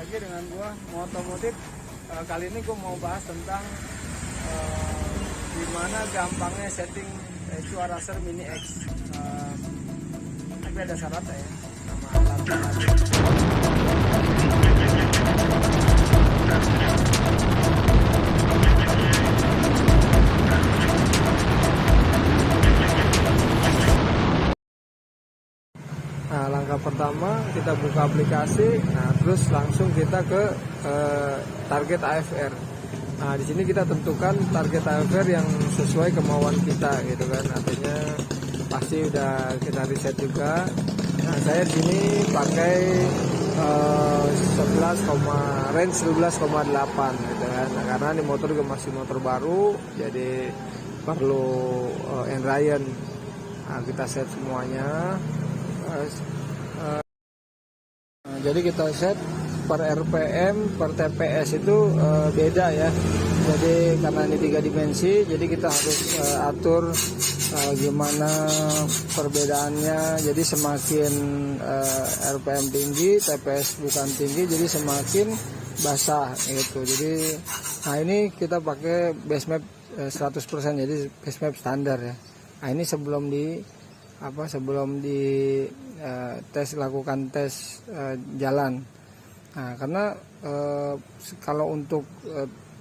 lagi dengan gua Motomotif. Kali ini gua mau bahas tentang gimana gampangnya setting suara Razer Mini X. Tapi ada syaratnya ya, sama alatnya. Nah, langkah pertama kita buka aplikasi, nah terus langsung kita ke target AFR. Nah, di sini kita tentukan target AFR yang sesuai kemauan kita gitu kan. Artinya pasti udah kita riset juga. Nah, saya di sini pakai 11, 11,8 gitu kan. Nah, karena di motor juga masih motor baru, jadi perlu Enrayan. Nah, kita set semuanya. Jadi kita set per RPM per TPS itu beda ya. Jadi karena ini 3 dimensi, jadi kita harus atur gimana perbedaannya. Jadi semakin RPM tinggi, TPS bukan tinggi, jadi semakin basah gitu. Jadi nah ini kita pakai basemap 100%, jadi basemap standar ya. Nah ini sebelum di lakukan tes jalan. Nah, karena kalau untuk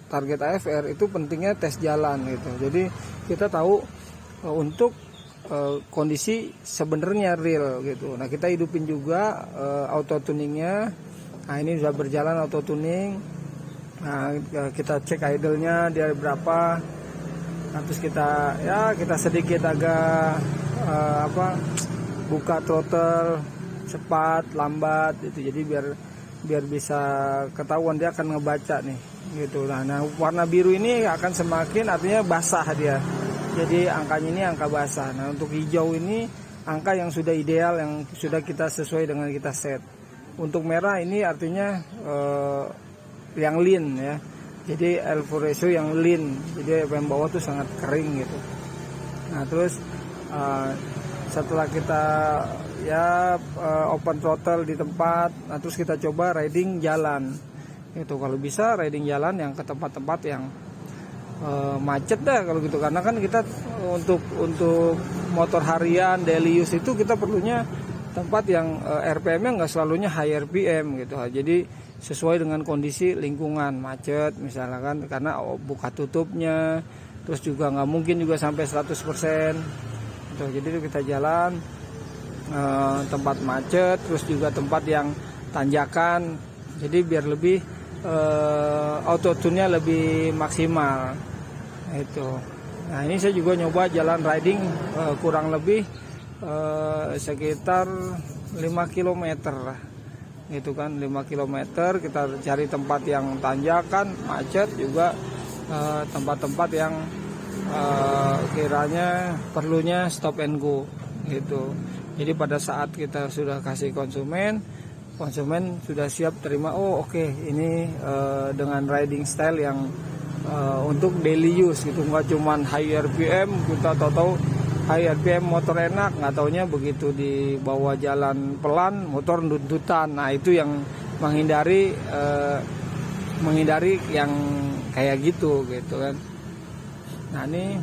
target AFR itu pentingnya tes jalan gitu. Jadi kita tahu untuk kondisi sebenarnya real gitu. Nah, kita hidupin juga auto tuningnya. Nah, ini sudah berjalan auto tuning. Nah, kita cek idle-nya dia berapa. Nah, terus kita sedikit agak buka throttle cepat lambat gitu, jadi biar bisa ketahuan dia akan ngebaca nih gitu. Nah warna biru ini akan semakin artinya basah dia, jadi angkanya ini angka basah. Nah untuk hijau ini angka yang sudah ideal, yang sudah kita sesuai dengan kita set. Untuk merah ini artinya yang lean ya, jadi L4 ratio yang lean, jadi yang bawah tuh sangat kering gitu. Nah terus setelah kita open throttle di tempat, nah terus kita coba riding jalan itu. Kalau bisa riding jalan yang ke tempat-tempat yang macet dah kalau gitu, karena kan kita untuk motor harian daily use itu kita perlunya tempat yang RPM-nya nggak selalunya high RPM gitu. Jadi sesuai dengan kondisi lingkungan macet misalkan, karena buka tutupnya, terus juga nggak mungkin juga sampai 100%. Jadi kita jalan tempat macet, terus juga tempat yang tanjakan, jadi biar lebih auto tune-nya lebih maksimal itu. Nah ini saya juga nyoba jalan riding kurang lebih sekitar 5 km lah gitu kan. 5 km kita cari tempat yang tanjakan macet, juga tempat-tempat yang kiranya perlunya stop and go gitu. Jadi pada saat kita sudah kasih konsumen sudah siap terima, oke, ini dengan riding style yang untuk daily use gitu, nggak cuman high RPM. Kita tahu high RPM motor enak, nggak taunya begitu di bawah jalan pelan motor nuntutan. Nah itu yang menghindari yang kayak gitu kan. Nah ini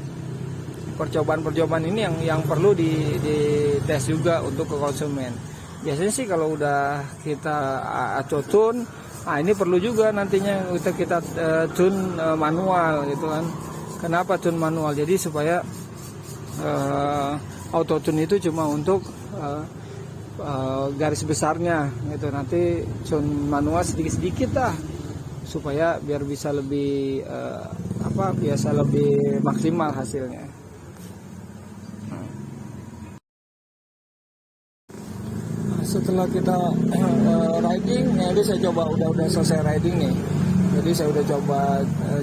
percobaan ini yang perlu dites juga untuk ke konsumen. Biasanya sih kalau udah kita auto tune, nah ini perlu juga nantinya kita tune manual gitu kan. Kenapa tune manual? Jadi supaya auto tune itu cuma untuk garis besarnya gitu. Nanti tune manual sedikit-sedikit lah, supaya biar bisa lebih lebih maksimal hasilnya. Setelah kita riding, ini saya coba udah selesai riding nih. Jadi saya udah coba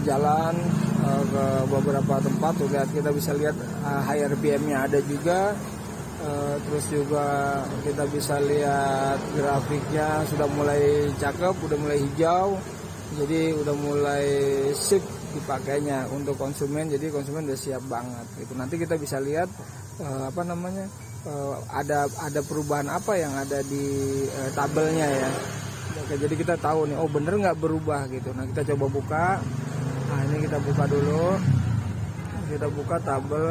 jalan ke beberapa tempat, kita bisa lihat high RPM-nya ada juga. Terus juga kita bisa lihat grafiknya sudah mulai cakep, udah mulai hijau. Jadi udah mulai sip dipakainya untuk konsumen, jadi konsumen udah siap banget gitu. Nanti kita bisa lihat ada perubahan apa yang ada di tabelnya ya. Oke, jadi kita tahu nih, oh bener nggak berubah gitu. Nah kita coba buka. Nah ini kita buka dulu, kita buka tabel.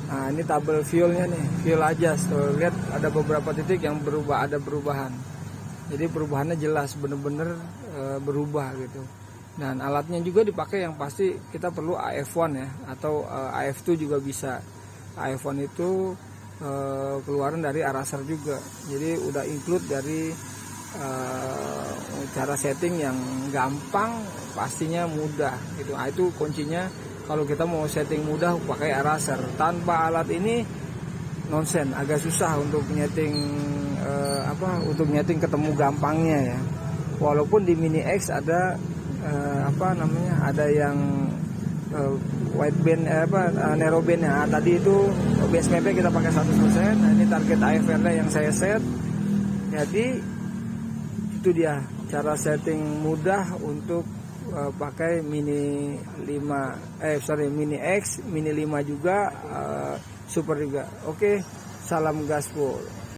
Nah ini tabel fuelnya nih, fuel aja. Tuh lihat ada beberapa titik yang berubah, ada perubahan. Jadi perubahannya jelas, bener-bener berubah gitu. Dan alatnya juga dipakai yang pasti kita perlu AF1 ya, atau AF2 juga bisa. AF1 itu keluaran dari Araser juga, jadi udah include dari cara setting yang gampang, pastinya mudah gitu. Nah, itu kuncinya kalau kita mau setting mudah pakai Araser. Tanpa alat ini nonsen, agak susah untuk nyeting untuk nyeting ketemu gampangnya ya. Walaupun di Mini X ada ada yang wideband narrowbandnya. Tadi itu BSMP kita pakai 100%. Nah ini target AFR yang saya set. Jadi itu dia cara setting mudah untuk pakai Mini Mini X, Mini 5 juga, Super juga. Oke, salam gaspol.